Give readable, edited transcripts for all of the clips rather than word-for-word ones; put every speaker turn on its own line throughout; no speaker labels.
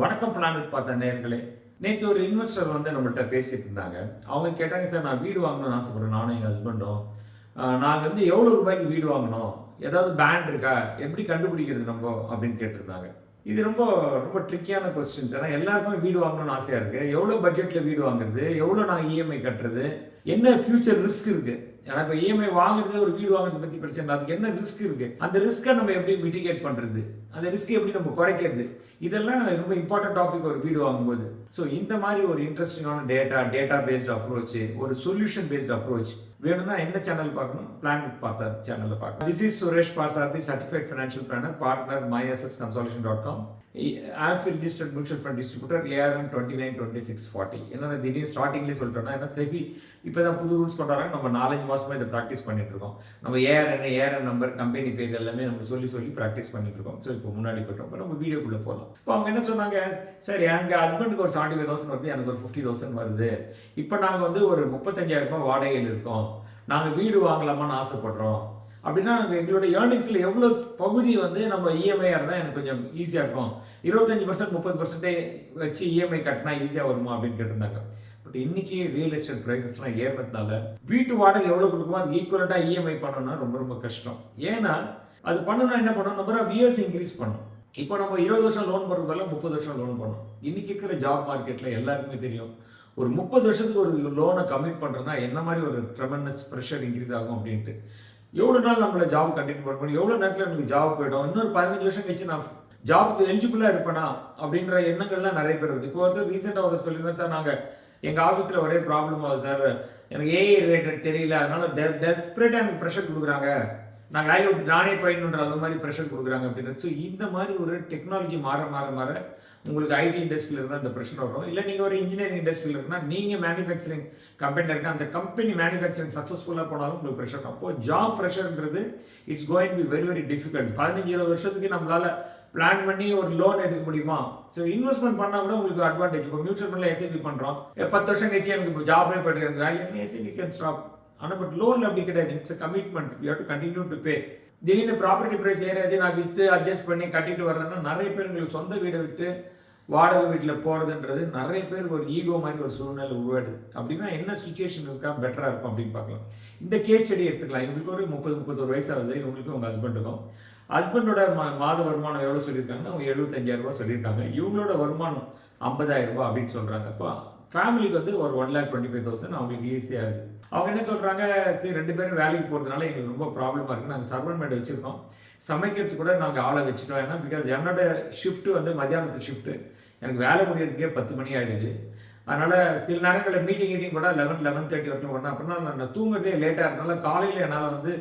வணக்கம் பிளானட் பார்த்த நேயர்களே. நேத்து ஒரு இன்வெஸ்டர் வந்து நம்மள்ட்ட பேசிட்டு இருந்தாங்க. அவங்க கேட்டாங்க, "சார் நான் வீடு வாங்கணும்னு ஆசைப்படுறேன். நானும் எங்க ஹஸ்பண்டும். நாங்க வந்து எவ்வளோ ரூபாய்க்கு வீடு வாங்கணும்? ஏதாவது பேண்ட் இருக்கா? எப்படி கண்டுபிடிக்கிறது நம்போ?" அப்படின்னு கேட்டிருந்தாங்க. இது ரொம்ப ரொம்ப ட்ரிக்கியான கொஸ்டின்ஸ். ஏன்னா எல்லாருக்குமே வீடு வாங்கணும்னு ஆசையா இருக்கு. எவ்வளோ பட்ஜெட்ல வீடு வாங்குறது? எவ்வளோ நாங்க இஎம்ஐ கட்டுறது? என்ன ஃபியூச்சர் ரிஸ்க் இருக்கு? ஏன்னா இப்போ இஎம்ஐ வாங்குறது ஒரு வீடு வாங்குறத பத்தி பிரச்சனை இல்லை. அதுக்கு என்ன ரிஸ்க் இருக்கு? அந்த ரிஸ்க்கை நம்ம எப்படி மிட்டிகேட் பண்றது? அந்த ரிஸ்க் எப்படி நம்ம குறைக்கிறது? இதெல்லாம் ரொம்ப இம்பார்ட்டன்ட் டாபிக் ஒரு வீடு வாங்கும்போது. ஸோ இந்த மாதிரி ஒரு இன்ட்ரெஸ்டிங்கான டேட்டா பேஸ்ட் அப்ரோச், ஒரு சொல்யூஷன் பேஸ்ட் அப்ரோச் வேணும்னா எந்த சேனல் பார்க்கணும்? பிளான் வித் பார்த்தா சேனல்ல பார்க்கணும். This is Suresh Parthasarathy, certified financial planar, partner myassetconsolidation.com. ஆம் registered mutual fund distributor ARN 292640. என்ன திடீர்னு ஸ்டார்டிங்லேயே சொல்லிட்டோம்னா, ஏன்னா செபி இப்போதான் புது ரூல்ஸ் கொண்டு வராங்க. நம்ம 4-5 மாசமா இதை ப்ராக்டிஸ் பண்ணிட்டு இருக்கோம். நம்ம ஏஆர்என் நம்பர், கம்பெனி பேர் எல்லாமே நம்ம சொல்லி ப்ராக்டிஸ் பண்ணிட்டு இருக்கோம். ஸோ இப்போ முன்னாடி போயிட்டோம். இப்போ நம்ம வீடியோக்குள்ளே போகலாம். இப்போ அவங்க என்ன சொன்னாங்க, சார் எங்கள் ஹஸ்பண்டுக்கு ஒரு 75,000 வருது, எனக்கு ஒரு 50,000 வருது. இப்போ நாங்கள் வந்து ஒரு 35,000 ரூபாய் வாடகையில் இருக்கோம். நாங்கள் வீடு வாங்கலாமான்னு ஆசைப்படுறோம். அப்படின்னா நாங்கள் எங்களோட ஏர்னிங்ஸில் எவ்வளோ பகுதி வந்து நம்ம இஎம்ஐயாக இருந்தால் எனக்கு கொஞ்சம் ஈஸியாக இருக்கும். 25% 30% வச்சு இஎம்ஐ கட்டினா ஈஸியாக வருமா அப்படின்னு கேட்டிருந்தாங்க. பட் இன்னைக்கு ரியல் எஸ்டேட் ப்ரைஸஸ்லாம் ஏறினதுனால வீட்டு வாடகை எவ்வளோ கொடுக்குமோ அதுக்கு ஈக்குவலண்டாக இஎம்ஐ பண்ணணும்னா ரொம்ப ரொம்ப கஷ்டம். ஏன்னா அது பண்ணணும்னா என்ன பண்ணணும்? நம்பர் ஆஃப் இயர்ஸ் இன்க்ரீஸ் பண்ணணும். இப்போ நம்ம 20 வருஷம் லோன் போடுறது பதிலாக 30 வருஷம் லோன் பண்ணணும். இன்னைக்கு இருக்கிற ஜாப் மார்க்கெட்டில் எல்லாருக்குமே தெரியும், ஒரு 30 வருஷத்துக்கு ஒரு லோனை கமிட் பண்ணுறதுனா என்ன மாதிரி ஒரு ட்ரெமெண்டஸ் ப்ரெஷர் இன்க்ரீஸ் ஆகும் அப்படின்ட்டு. எவ்வளோ நாள் நம்மளை ஜாப் கண்டினியூ பண்ணணும், எவ்வளோ நேரத்தில் எனக்கு ஜாப் போயிடும், இன்னொரு 15 வருஷம் கழிச்சு நான் ஜாபுக்கு எலிஜிபிளாக இருப்பேனா அப்படின்ற எண்ணங்கள்லாம் நிறைய பேர் இருக்குது. இப்போ வந்து ரீசெண்டாக ஒரு சொல்லியிருந்தேன், சார் நாங்கள் எங்கள் ஆஃபீஸில் ஒரே ப்ராப்ளம் ஆகுது சார், எனக்கு ஏஐ ரிலேட்டட் தெரியல, அதனால டெஸ்பரேட்டாக எனக்கு ப்ரெஷர் கொடுக்குறாங்க, நான் வேலையை விட்டு நானே போயிடணுன்ற அந்த மாதிரி ப்ரெஷர் கொடுக்குறாங்க அப்படின்றது. ஸோ இந்த மாதிரி ஒரு டெக்னாலஜி மாற உங்களுக்கு ஐடி இண்டஸ்ட்ரியில் இருந்தால் அந்த ப்ரெஷர் வரும். இல்லை நீங்கள் ஒரு இன்ஜினியரிங் இண்டஸ்ட்ரியில் இருந்தால் நீங்கள் மேனுஃபேக்சரிங் கம்பெனியில் இருக்க அந்த கம்பெனி மேனுஃபேக்சரிங் சக்ஸஸ்ஃபுல்லாக போனாலும் உங்களுக்கு ப்ரெஷர். அப்போது ஜாப் ப்ரெஷர்ன்றது it's going be very very difficult. 15-20 வருஷத்துக்கு நம்மளால் பிளான் பண்ணி ஒரு லோன் எடுக்க முடியுமா? ஸோ இன்வெஸ்ட்மெண்ட் பண்ணால் கூட உங்களுக்கு அட்வான்டேஜ். இப்போ மியூச்சுவல் ஃபண்டில் எஸ்ஐபி பண்ணுறோம், 10 வருஷம் கழிச்சு எனக்கு இப்போ ஜாபே போயிட்டு எனக்கு வேலை எஸ்ஐபி கேன் ஸ்டாப். ஆனால் பட் லோனில் அப்படி கிடையாது. It's a commitment, you have to continue to pay. திடீர்னு ப்ராப்பர்ட்டி ப்ரைஸ் ஏறாது, நான் விற்று அட்ஜஸ்ட் பண்ணி கட்டிட்டு வர்றதுன்னா நிறைய பேர் உங்களுக்கு சொந்த வீடை விட்டு வாடகை வீட்டில் போகிறதுன்றது நிறைய பேருக்கு ஒரு ஈகோ மாதிரி ஒரு சூழ்நிலை உருவாடுது. அப்படின்னா என்ன சுச்சுவேஷன் இருக்கா பெட்டராக இருக்கும் அப்படின்னு பார்க்கலாம். இந்த கேஸ் ஸ்டடி எடுத்துக்கலாம். இவங்களுக்கு ஒரு 30-31 வயசாகுது, இவங்களுக்கும் உங்கள் ஹஸ்பண்டுக்கும். ஹஸ்பண்டோட மாத வருமானம் எவ்வளோ சொல்லியிருக்காங்கன்னா அவங்க 75,000 ரூபாய் சொல்லியிருக்காங்க. இவங்களோட வருமானம் 50,000 ரூபாய் அப்படின்னு சொல்கிறாங்க. இப்போ ஃபேமிலிக்கு வந்து ஒரு 1,25,000 அவங்களுக்கு ஈஸியாக இருக்குது. அவங்க என்ன சொல்கிறாங்க, சரி 2 பேரும் வேலைக்கு போகிறதுனால எங்களுக்கு ரொம்ப ப்ராப்ளமாக இருக்குது, நாங்கள் சர்வன்ட் மேட் வச்சுருக்கோம், சமைக்கிறதுக்கு கூட நாங்கள் ஆளை வச்சுட்டோம். ஏன்னா பிகாஸ் என்னோட ஷிஃப்ட்டு வந்து மத்தியானத்து ஷிஃப்ட்டு, எனக்கு வேலை முடியறதுக்கே 10 மணி ஆகிடுது. அதனால் சில நேரங்களில் மீட்டிங் கூட 11-11:30 வரைக்கும் வரணும். அப்படின்னா நான் தூங்குறதே லேட்டாக இருக்கனால காலையில் என்னால் வந்து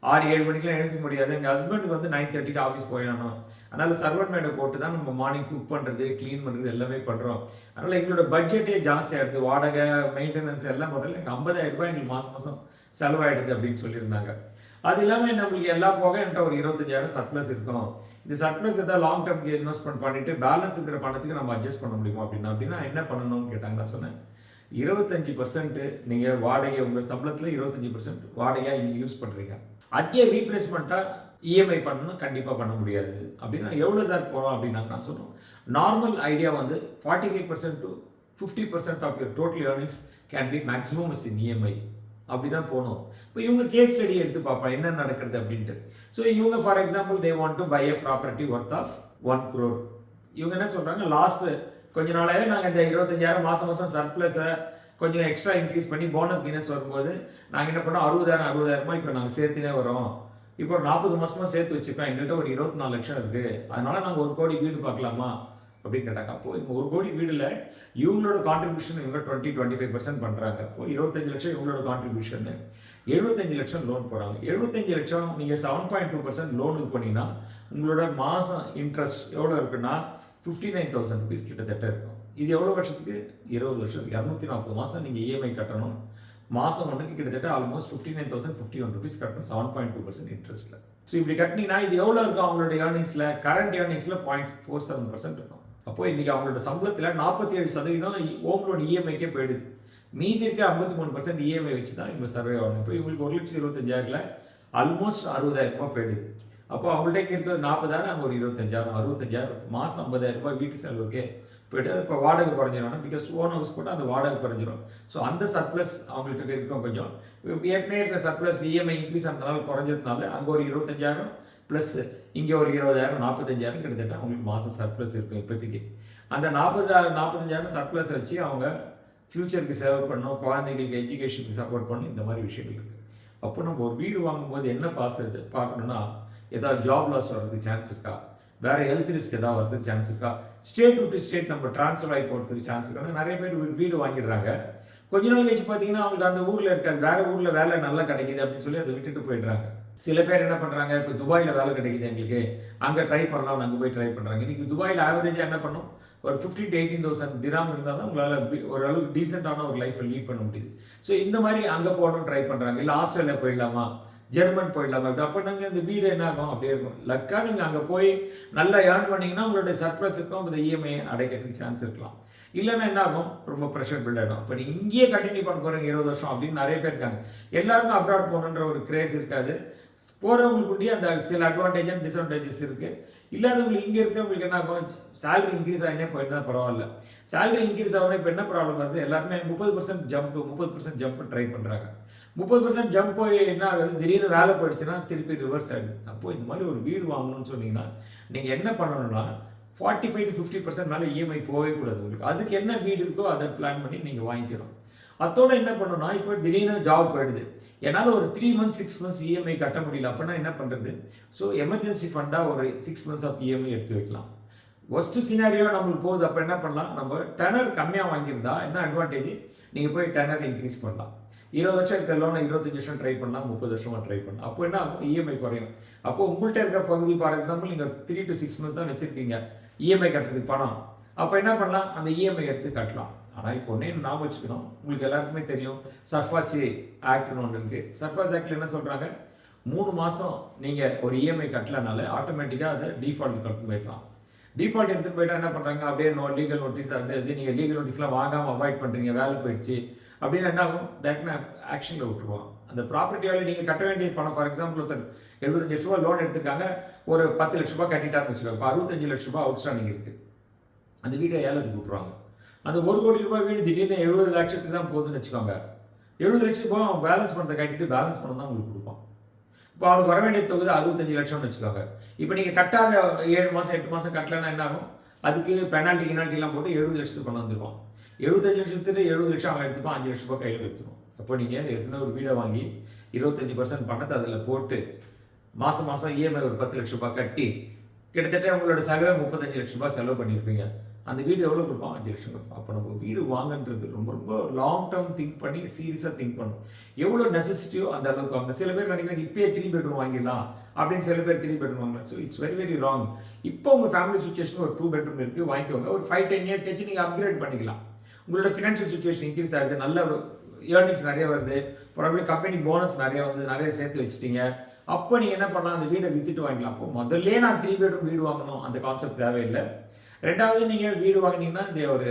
6-7 மணிக்கெலாம் எழுக்க முடியாது. எங்கள் ஹஸ்பண்டுக்கு வந்து 9:30க்கு ஆஃபீஸ் போயிடணும். அதனால் சர்வன்ட் மேடை போட்டு தான் நம்ம மார்னிங் குக் பண்ணுறது, க்ளீன் பண்ணுறது எல்லாமே பண்ணுறோம். அதனால் எங்களோட பட்ஜெட்டே ஜாஸ்தியாகிடுது. வாடகை, மெயின்டெனன்ஸ் எல்லாம் முதல்ல எனக்கு 50,000 ரூபாய் எங்களுக்கு மாதம் செலவாயிடுது அப்படின்னு சொல்லியிருந்தாங்க. அது இல்லாமல் நம்மளுக்கு எல்லாம் போக என்கிட்ட ஒரு 25,000 சர்ப்ளஸ் இருக்கணும். இந்த சர்ப்ளஸ் ஏதாவது லாங் டேர்ம்க்கு இன்வெஸ்ட்மெண்ட் பண்ணிட்டு பேலன்ஸ் இருக்கிற பணத்துக்கு நம்ம அட்ஜஸ்ட் பண்ண முடியுமா அப்படின்னா என்ன பண்ணணும்னு கேட்டாங்க. நான் சொன்னேன், 25% நீங்கள் வாடகை, உங்கள் சம்பளத்தில் 25% வாடகையாக நீங்கள் யூஸ் பண்ணுறீங்க, அதுக்கே ரீப்ளேஸ்மெண்ட்டாக இஎம்ஐ பண்ணணும், கண்டிப்பாக பண்ண முடியாது. அப்படின்னா எவ்வளோ தான் போகிறோம் அப்படின்னாங்க. நான் சொன்னோம், நார்மல் ஐடியா வந்து 45% to 50% of your total earnings can be maximum in EMI. அப்படி தான் போகணும். இப்போ இவங்க கேஸ் ஸ்டடி எடுத்து பார்ப்போம் என்ன நடக்கிறது அப்படின்ட்டு. ஸோ இவங்க for example they want to buy a property worth of 1 crore. இவங்க என்ன சொல்கிறாங்க, லாஸ்ட்டு கொஞ்ச நாளாகவே நாங்கள் இந்த 25,000 மாதம் சர்ப்ளஸை கொஞ்சம் எக்ஸ்ட்ரா இன்க்ரீஸ் பண்ணி போனஸ் கினஸ் வரும்போது நாங்கள் என்ன பண்ணோம், 60,000 இப்போ நாங்கள் சேர்த்துனே வரோம். இப்போ ஒரு 40 மாதமாக சேர்த்து வச்சுருக்கோம், எங்கள்கிட்ட ஒரு 24 லட்சம் இருக்குது, அதனால் நாங்கள் 1 கோடி வீடு பார்க்கலாமா அப்படின்னு கேட்டாங்க. அப்போது இப்போ 1 கோடி வீடில் இவங்களோட கான்ட்ரிபியூஷன் இவங்க 20-25% பண்ணுறாங்க. அப்போது 25 லட்சம் இவங்களோட கான்ட்ரிபியூஷன், 75 லட்சம் லோன் போகிறாங்க. 75 லட்சம் நீங்கள் 7.2% லோனுக்கு போனீங்கன்னா உங்களோட மாதம் இன்ட்ரெஸ்ட் எவ்வளோ இருக்குன்னா 59,000 ருபீஸ் கிட்டத்தட்ட இருக்கும். இது எவ்வளோ வருஷத்துக்கு? 20 வருஷம், 240 மாதம் நீங்கள் இஎம்ஐ கட்டணும். மாதம் ஒன்றுக்கு கிட்டத்தட்ட ஆல்மோஸ்ட் 59,051 ருபீஸ் கட்டணும் 7.2% இன்ட்ரெஸ்ட்டில். ஸோ இப்படி கட்டினீங்கன்னா இது எவ்வளோ இருக்கும் அவங்களோட ஏர்னிங்ஸில்? கரண்ட் ஏர்னிங்ஸில் 0.47% இருக்கும். அப்போது இன்றைக்கி அவங்களோட சம்பளத்தில் 47% ஹோம் லோன் இஎம்ஐக்கே போயிடுது. மீதி இருக்க 53% இஎம்ஐ வச்சு தான் இவங்க சர்வே ஆகணும். இப்போ இவங்களுக்கு 1,25,000 ஆல்மோஸ்ட் 60,000 ரூபாய் போயிடுது. அப்போ அவங்கள்ட்ட இருக்கிறது 40,000, அங்கே ஒரு 25,000, 65,000, மாதம் 50,000 ரூபாய் வீட்டு செலவுக்கே போய்ட்டு இப்போ வாடகை குறைஞ்சிடும். பிகாஸ் ஓன் ஹவுஸ் போட்டால் அந்த வாடகை குறைஞ்சிரும். ஸோ அந்த சர்ப்ளஸ் அவங்கள்ட்ட இருக்கும். கொஞ்சம் ஏற்கனவே இருக்கிற சர்ப்ளஸ் இஎம்ஐ இன்க்ரீஸ் ஆனதுனால குறைஞ்சதுனால அங்கே ஒரு 25,000 ப்ளஸ் இங்கே ஒரு 20,000, 45,000 கிட்டத்தட்ட அவங்களுக்கு மாதம் சர்ப்ளஸ் இருக்கும் இப்போதைக்கு. அந்த 45,000 சர்ப்ளஸ் வச்சு அவங்க ஃப்யூச்சருக்கு சேவ் பண்ணணும், குழந்தைங்களுக்கு எஜுகேஷனுக்கு சப்போர்ட் பண்ணணும், இந்த மாதிரி விஷயங்கள் இருக்குது. அப்போ நம்ம ஒரு வீடு வாங்கும்போது என்ன பார்க்கணுன்னா, ஏதாவது ஜாப் லாஸ் வர்றதுக்கு சான்ஸ் இருக்கா, வேறு ஹெல்த் ரிஸ்க் ஏதாவது வரதுக்கு சான்ஸ் இருக்கா, ஸ்டேட் டு ஸ்டேட் நம்ம ட்ரான்ஸ்ஃபர் ஆகி போகிறதுக்கு சான்ஸ் இருக்கா. நிறைய பேர் வீடு வாங்கிடுறாங்க, கொஞ்ச நாள் கழிச்சு பார்த்தீங்கன்னா அவங்களுக்கு அந்த ஊரில் இருக்காது, வேறு ஊரில் வேலை நல்லா கிடைக்குது அப்படின்னு சொல்லி அதை விட்டுட்டு போயிடுறாங்க. சில பேர் என்ன பண்ணுறாங்க, இப்போ துபாயில் வேலை கிடைக்குது எங்களுக்கு, அங்கே ட்ரை பண்ணலாம், அங்கே போய் ட்ரை பண்ணுறாங்க. இன்றைக்கி துபாயில் ஆவரேஜாக என்ன பண்ணும், ஒரு 15,000 to 18,000 திராம் இருந்தால் தான் உங்களால் ஓரளவுக்கு டீசெண்டான ஒரு லைஃப்பை லீட் பண்ண முடியுது. ஸோ இந்த மாதிரி அங்கே போகணும்னு ட்ரை பண்ணுறாங்க. இல்லை ஆஸ்திரேலியா போயிடலாமா, ஜெர்மன் போயிடலாமா, அப்படி அப்போ நாங்கள் இந்த வீடு என்ன ஆகும் அப்படியே இருக்கும். லக்காக நீங்கள் அங்கே போய் நல்லா ஏர்ன் பண்ணிங்கன்னா உங்களுடைய சர்ப்ளஸ் இருக்கும், அந்த இஎம்ஐ அடைக்கிறதுக்கு சான்ஸ் இருக்கலாம். இல்லைன்னா என்ன ஆகும், ரொம்ப ப்ரெஷர் பில்ட் ஆகிடும். இப்போ நீங்கள் இங்கேயே கண்டினியூ பண்ண போகிறீங்க 20 வருஷம் அப்படின்னு நிறைய பேர் இருக்காங்க. எல்லாருக்கும் அப்ராட் போகணுன்ற ஒரு கிரேஸ் இருக்காது. போகிறவங்களுக்குள்ளேயே அந்த சில அட்வான்டேஜ் அண்ட் டிஸ்அட்வான்டேஜஸ் இருக்குது. இல்லாதவங்களுக்கு இங்கே இருக்கிறவங்களுக்கு என்ன ஆகும், சேலரி இன்க்ரீஸ் ஆகினே போயிட்டு பரவாயில்ல. சேலரி இன்க்ரீஸ் ஆகணும். இப்போ என்ன ப்ராப்ளம் வருது, எல்லாருமே 30% ஜம்ப் ட்ரை பண்ணுறாங்க. 30% ஜம்ப் போய் என்ன ஆகுது, திடீர்னு வேலை போயிடுச்சுன்னா திருப்பி ரிவர்ஸ் ஆகிடுது. அப்போது இந்த மாதிரி ஒரு வீடு வாங்கணும்னு சொன்னீங்கன்னா நீங்கள் என்ன பண்ணணும்னா 45 to 50% மேலே இஎம்ஐ போகவே கூடாது உங்களுக்கு. அதுக்கு என்ன வீடு இருக்கோ அதை பிளான் பண்ணி நீங்கள் வாங்கிக்கணும். அதோட என்ன பண்ணணும்னா, இப்போ திடீர்னு ஜாப் போயிடுது, என்னால் ஒரு 3 months 6 months இஎம்ஐ கட்ட முடியல அப்படின்னா என்ன பண்ணுறது. ஸோ எமர்ஜென்சி ஃபண்டாக ஒரு 6 months ஆஃப் இஎம்ஐ எடுத்து வைக்கலாம். ஒஸ்ட்டு சினாரியோ நம்மளுக்கு போகுது, அப்போ என்ன பண்ணலாம், நம்ம டெனர் கம்மியாக வாங்கியிருந்தா என்ன அட்வான்டேஜ், நீங்கள் போய் டெனர் இன்க்ரீஸ் பண்ணலாம். 20 வருஷம் இருக்கிற லோனை 25 வருஷம் ட்ரை பண்ணலாம், 30 வருஷமாக ட்ரை பண்ணலாம். அப்போ என்ன ஆகும், இஎம்ஐ குறையும். அப்போ உங்கள்கிட்ட இருக்கிற பகுதி ஃபார் எக்ஸாம்பிள் நீங்கள் 3 to 6 months தான் வச்சுருக்கீங்க இஎம்ஐ கட்டுறதுக்கு பணம், அப்போ என்ன பண்ணலாம், அந்த இஎம்ஐ எடுத்து கட்டலாம். ஆனால் இப்போ ஒன்றே ஞாபகம் வச்சுக்கணும், உங்களுக்கு எல்லாருக்குமே தெரியும் சர்ஃபாசி ஆக்ட்னு ஒன்று இருக்குது. சர்ஃபாஸ் ஆக்டில் என்ன சொல்கிறாங்க, 3 மாதம் நீங்கள் ஒரு இஎம்ஐ கட்டலனால ஆட்டோமேட்டிக்காக அதை டிஃபால்ட் கட்டு போயிடலாம். டிஃபால்ட் எடுத்துகிட்டு போயிட்டா என்ன பண்ணுறாங்க, அப்படியே லீகல் நோட்டீஸ் அது நீங்கள் லீகல் நோட்டீஸ்லாம் வாங்காமல் அவாய்ட் பண்ணுறீங்க, வேலை போயிடுச்சு அப்படின்னு என்ன ஆகும், டேரக்டாக ஆக்ஷனில் விட்டுருவோம். அந்த ப்ராப்பர்ட்டியால் நீங்கள் கட்ட வேண்டிய பணம் ஃபார் எக்ஸாம்பிள் ஒருத்தர் 75 லட்ச ரூபா லோன் எடுத்திருக்காங்க, ஒரு 10 லட்ச ரூபா கட்டிட்டாருன்னு வச்சுக்கோங்க. இப்போ 65 லட்ச ரூபா அவுட்ஸ்டாண்டிங் இருக்குது, அந்த வீட்டை ஏலத்துக்கு விட்டுருவாங்க. அந்த 1 கோடி ரூபாய் வீடு திடீர்னு 70 லட்சத்துக்கு தான் போகுதுன்னு வச்சுக்கோங்க. 70 லட்சம் ரூபாய் அவன் பேலன்ஸ் பணத்தை கட்டிட்டு பேலன்ஸ் பணம் தான் உங்களுக்கு கொடுப்பான். இப்போ அவனுக்கு வர வேண்டிய தொகுதி 65 லட்சம்னு வச்சுக்கோங்க. இப்போ நீங்கள் கட்டாத 7 மாதம் 8 மாதம் கட்டலைன்னா என்ன ஆகும், அதுக்கு பெனால்ட்டிலாம் போட்டு 70 லட்சத்துக்கு பணம் வந்துருவான். 75 லட்சத்துக்கு 70 லட்சம் அவன் எடுத்துப்பான், 5 லட்ச ரூபாய் கையில் எடுத்துருவோம். அப்போ நீங்கள் ஏற்கனவே ஒரு வீடை வாங்கி 25% பணத்தை அதில் போட்டு மாதம் இஎம்ஐ ஒரு 10 லட்ச ரூபாய் கட்டி கிட்டத்தட்ட உங்களோட செலவை 35 லட்ச ரூபாய் செலவு பண்ணியிருப்பீங்க. அந்த வீடு எவ்வளோ கொடுப்போம், 5 லட்சம் கொடுப்போம். அப்போ நம்ம வீடு வாங்கன்றது ரொம்ப ரொம்ப லாங் டேர்ம் திங்க் பண்ணி சீரியஸாக திங்க் பண்ணணும். எவ்வளோ நெசசிட்டியோ அந்த அளவுக்கு வாங்க. சில பேர் நினைக்கிறாங்க இப்பயே 3 bedroom வாங்கிடலாம் அப்படின்னு, சில பேர் 3 bedroom வாங்கலாம். So it's very very wrong. இப்போ உங்கள் ஃபேமிலி சுச்சுவேஷன் ஒரு 2 bedroom இருக்குது, வாங்கிக்கோங்க. ஒரு 5-10 years கழிச்சு நீங்கள் அப்கிரேட் பண்ணிக்கலாம். உங்களோட ஃபினான்ஷியல் சுச்சுவேஷன் இன்க்ரீஸ் ஆகுது, நல்ல ஏர்னிங்ஸ் நிறைய வருது, ப்ராப்ளி கம்பெனி போனஸ் நிறைய வந்து நிறைய சேர்த்து வச்சுட்டீங்க. அப்போ நீங்கள் என்ன பண்ணலாம், அந்த வீடை விற்றுட்டு வாங்கிக்கலாம். அப்போ முதல்ல நான் 3 bedroom வீடு வாங்கணும் அந்த கான்செப்ட் தேவையில்லை. ரெண்டாவது நீங்கள் வீடு வாங்கினீங்கன்னா இந்த ஒரு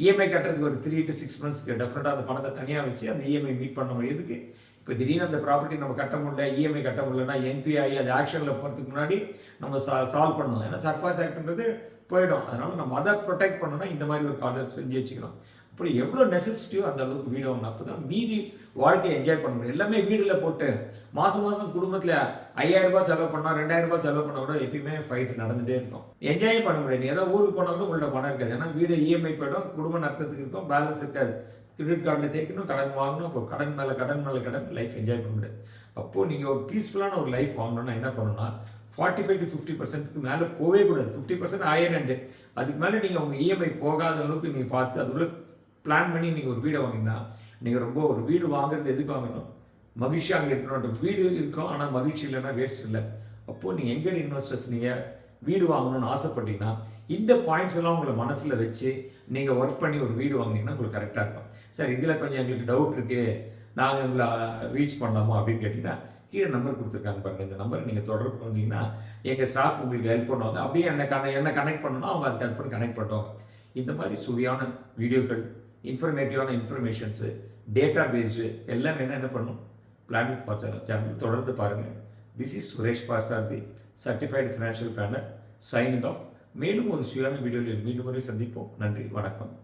இஎம்ஐ கட்டுறதுக்கு ஒரு 3 to 6 months டெஃபினட்டாக அந்த பணத்தை தனியாக வச்சு அந்த இஎம்ஐ மீட் பண்ண முடியும். எதுக்கு, இப்போ திடீர்னு அந்த ப்ராப்பர்ட்டி நம்ம கட்ட முடியல, இஎம்ஐ கட்ட முடியலன்னா என்பிஐ அது ஆக்ஷனில் போகிறதுக்கு முன்னாடி நம்ம சால்வ் பண்ணணும். ஏன்னா சர்ஃபாஸ் ஆக்ட்ன்றது போயிடும். அதனால் நம்ம அதை ப்ரொடெக்ட் பண்ணணும்னா இந்த மாதிரி ஒரு கான்செப்ட் செஞ்சு வச்சுக்கணும். அப்படி எவ்வளோ நெசசிட்டியோ அந்த அளவுக்கு வீடு வாங்கணும். அப்போ தான் மீதி வாழ்க்கையை என்ஜாய் பண்ண முடியும். எல்லாமே வீடில் போட்டு மாதம் குடும்பத்தில் 5,000 ரூபாய் செலவு பண்ணால் 2,000 ரூபாய் செலவு பண்ணால் கூட எப்பயுமே ஃபைட் நடந்துகிட்டே இருக்கும். என்ஜாயே பண்ண முடியாது. ஏதோ ஊருக்கு போனால் கூட உங்கள்ட்ட பணம் இருக்காது. ஏன்னா வீடு இஎம்ஐ போய்டும், குடும்பம் நடத்துறதுக்கு இருக்கும், பேலன்ஸ் இருக்காது. கிரெடிட் கார்டில் தேய்க்கணும், கடன் வாங்கணும், இப்போ கடன் மேலே கடன் லைஃப் என்ஜாய் பண்ண முடியாது. அப்போது நீங்கள் ஒரு பீஸ்ஃபுல்லான ஒரு லைஃப் வாங்கணும்னா என்ன பண்ணணும்னா 45 to 50% மேலே போகவே கூடாது. 50% ஆயிரம், அதுக்கு மேலே நீங்கள் உங்கள் இஎம்ஐ போகாத அளவுக்கு நீங்கள் பார்த்து அதுக்குள்ளே பிளான் பண்ணி நீங்கள் ஒரு வீடை வாங்கினா நீங்கள் ரொம்ப ஒரு வீடு வாங்குறது எதுக்கு வாங்கணும், மகிழ்ச்சியாக அங்கே இருக்கணும். வீடு இருக்கும் ஆனால் மகிழ்ச்சி இல்லைன்னா வேஸ்ட் இல்லை. அப்போது நீங்கள் எங்கே இன்வெஸ்டர்ஸ் நீங்கள் வீடு வாங்கணும்னு ஆசைப்பட்டீங்கன்னா இந்த பாயிண்ட்ஸ் எல்லாம் உங்களை மனசில் வச்சு நீங்கள் ஒர்க் பண்ணி ஒரு வீடு வாங்கினீங்கன்னா உங்களுக்கு கரெக்டாக இருக்கும். சார் இதில் கொஞ்சம் எங்களுக்கு டவுட் இருக்குது, நாங்கள் உங்களை ரீச் பண்ணலாமா அப்படின்னு கேட்டிங்கன்னா கீழே நம்பர் கொடுத்துருக்காங்க பாருங்கள். இந்த நம்பரை நீங்கள் தொடர்பு பண்ணிங்கன்னா எங்கள் ஸ்டாஃப் உங்களுக்கு ஹெல்ப் பண்ணுவாங்க. அப்படியே என்ன கனெக்ட் பண்ணணும்னா அவங்க அதுக்கு ஹெல்ப் பண்ணி கனெக்ட் பண்ணுவாங்க. இந்த மாதிரி சுவையான வீடியோக்கள், இன்ஃபர்மேட்டிவான இன்ஃபர்மேஷன்ஸு, டேட்டா பேஸ்டு எல்லாமே என்ன பண்ணணும், பிளான் வித் பார்சார் சேனல் தொடர்ந்து பாருங்கள். This is Suresh Parthasarathy. Certified financial planar signing off. மேலும் ஒரு சுயான வீடியோவில் மீண்டும் முறை சந்திப்போம். நன்றி, வணக்கம்.